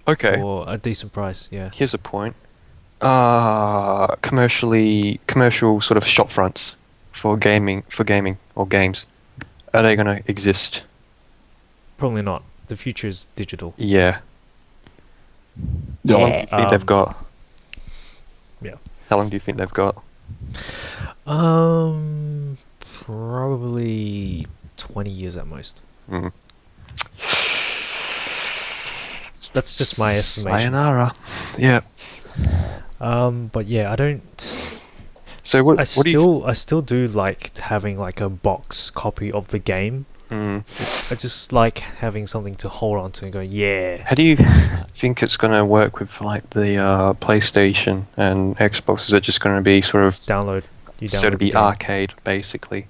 Okay. for a decent price. Yeah. Here's a point. Commercial sort of shop fronts for gaming or games. Are they gonna exist? Probably not. The future is digital. Yeah. How long do you think they've got? Yeah. How long do you think they've got? Probably 20 years at most. Mm. That's just my estimation. Sayonara. Yeah. But yeah, I don't. So what? I What do you? still do like having like a box copy of the game. Mm. I just like having something to hold on to and go, yeah. How do you think it's gonna work with like the PlayStation and Xbox? Is it just gonna be sort of Download. You so download to the be game. arcade basically,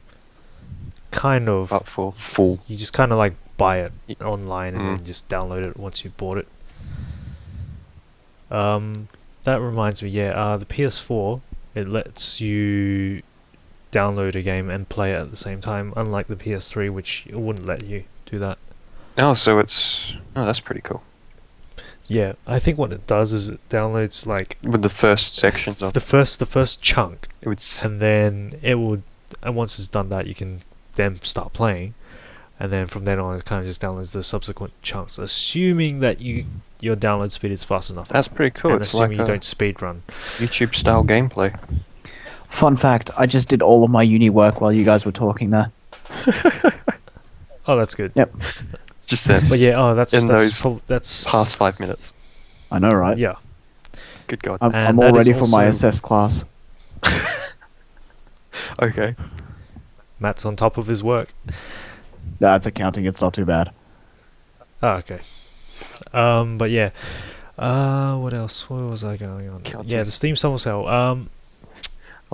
Kind of. but for full? You just kind of like buy it Y- online and Mm. then just download it once you bought it. That reminds me, yeah. The PS4, it lets you download a game and play it at the same time, unlike the PS3, which it wouldn't let you do that. Oh, so it's that's pretty cool. Yeah, I think what it does is it downloads like With the first sections of the first chunk, it would. and then and once it's done that, you can then start playing, and then from then on, it kind of just downloads the subsequent chunks, assuming that your download speed is fast enough. That's pretty cool. And It's assuming like you a don't speed run. YouTube style gameplay. Fun fact, I just did all of my uni work while you guys were talking there. Oh, that's good. Yep. Just that. But yeah, oh, that's In those that's past 5 minutes. I know, right? yeah. Good God. I'm And all that is ready for my also- SS class. Okay. Matt's on top of his work. That's accounting, it's not too bad. Oh, okay. But yeah. What else? What was I going on? Yeah, the Counters. Steam Summer Sale.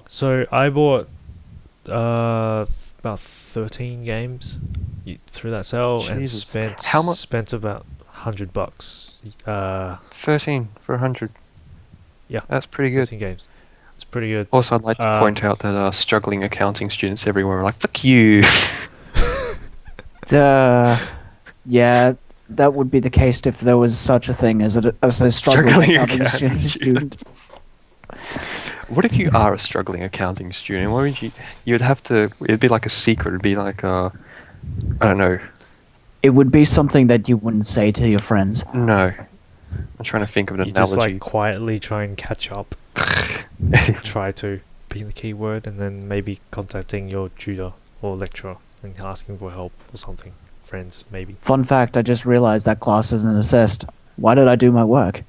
So I bought about 13 games through that sale and Jesus. spent How much? spent about $100. 13 for 100. Yeah. That's pretty good. 13 games. It's pretty good. Also, I'd like to point out that struggling accounting students everywhere are like, fuck you. Yeah, that would be the case if there was such a thing as a struggling accounting student. What if you are a struggling accounting student? What would you'd have to, it'd be like a secret, it'd be like I don't know. It would be something that you wouldn't say to your friends. No. I'm trying to think of an You just analogy. like quietly try and catch up. Try to be the keyword, and then maybe contacting your tutor or lecturer and asking for help or something. Friends, maybe. Fun fact, I just realized that class isn't assessed. Why did I do my work?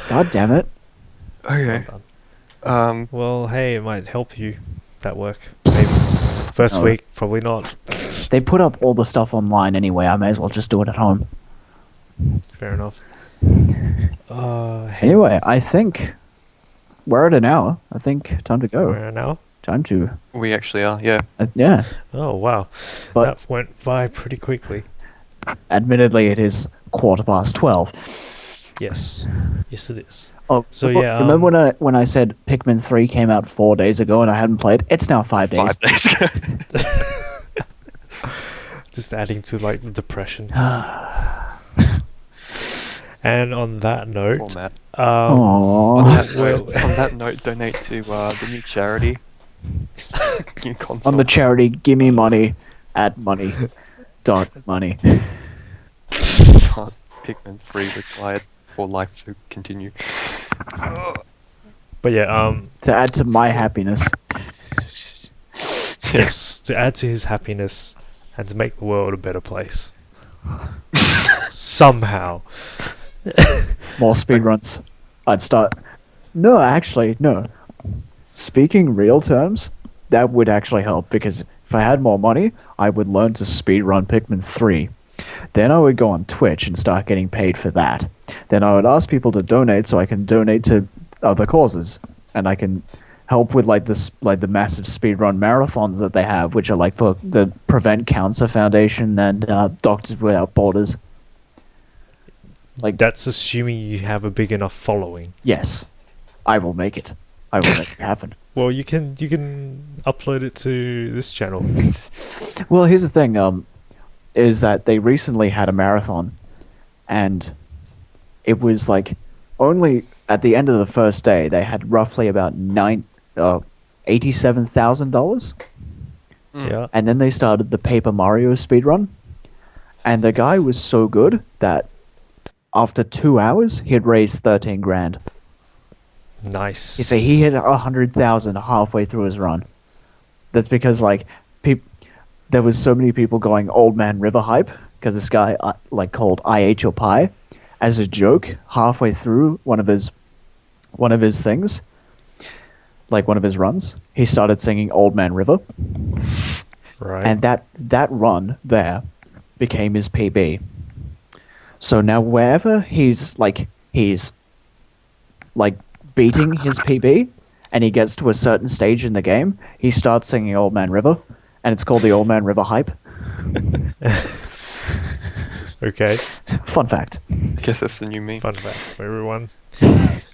God damn it. Okay. Well done. Well, hey, it might help you, that work. Maybe. First No. week, probably not. They put up all the stuff online anyway, I may as well just do it at home. Fair enough. Hey, Anyway, I think we're at an hour. I think time to go. where now? Time to... We actually are, yeah. yeah. Oh, wow. But That went by pretty quickly. admittedly, it is 12:15. Yes, yes, it is. Oh, So, yeah, remember when I said Pikmin 3 came out 4 days ago and I hadn't played? It's now 5 days. 5 days ago. Just adding to like the depression. And on that note, Poor Matt. Aww. On that note, donate to the new charity. New console. On the charity, gimme money at money.money. Pikmin 3 required for life to continue. but yeah, To add to my happiness. yes, to add to his happiness and to make the world a better place. Somehow. More speedruns. I'd start. No, actually, no. Speaking real terms, that would actually help because if I had more money, I would learn to speedrun Pikmin 3. Then I would go on Twitch and start getting paid for that. Then I would ask people to donate so I can donate to other causes. And I can help with like the massive speedrun marathons that they have, which are like for the Prevent Cancer Foundation and Doctors Without Borders. Like that's assuming you have a big enough following. Yes, I will make it. I will make it happen. Well, you can upload it to this channel. Well, here's the thing. Is that they recently had a marathon, and it was like only at the end of the first day they had roughly about $87,000, Yeah. and then they started the Paper Mario speedrun, and the guy was so good that after 2 hours he had raised 13 grand. Nice. So he hit 100,000 halfway through his run. That's because like there was so many people going Old Man River hype because this guy like called I Ate Your Pie as a joke halfway through one of his things, like one of his runs. He started singing Old Man River, Right. and that run there became his PB. So now wherever he's beating his PB, and he gets to a certain stage in the game, he starts singing Old Man River, and it's called the Old Man River hype. Okay. Fun fact. I guess that's the new meme. Fun fact for everyone.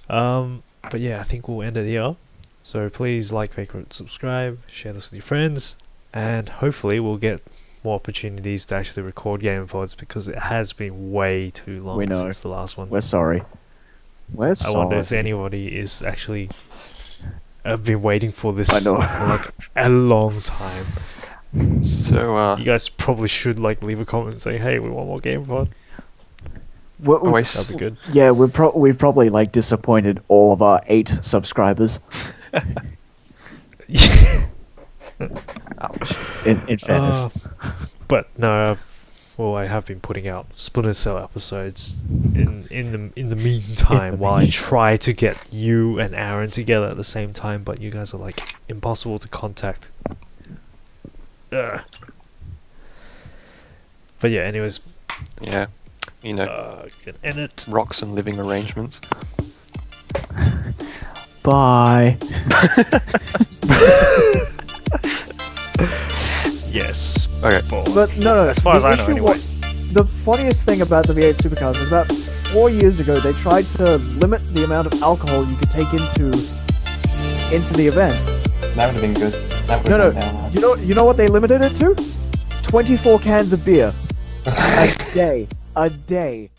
But yeah, I think we'll end it here. So please like, favorite, subscribe, share this with your friends, and hopefully we'll get more opportunities to actually record GamerPods because it has been way too long We know. since the last one. We're sorry. We're I sorry. wonder if anybody is actually have been waiting for this I know. for like a long time. So, You guys probably should like leave a comment saying, "Hey, we want more GamerPod." always, That'd be good. Yeah, we've probably like disappointed all of our 8 subscribers. ouch. In fairness. But no, I have been putting out Splinter Cell episodes in the meantime while I try to get you and Aaron together at the same time, but you guys are like impossible to contact. Ugh. But yeah, anyways, Yeah. You know, can end it. rocks and living arrangements. Bye. Yes. Okay. But no. As far as the I know, issue anyway. The funniest thing about the V8 Supercars was about 4 years ago they tried to limit the amount of alcohol you could take into the event. That would have been good. That would No, have gone down well. you know what they limited it to? 24 cans of beer. A day.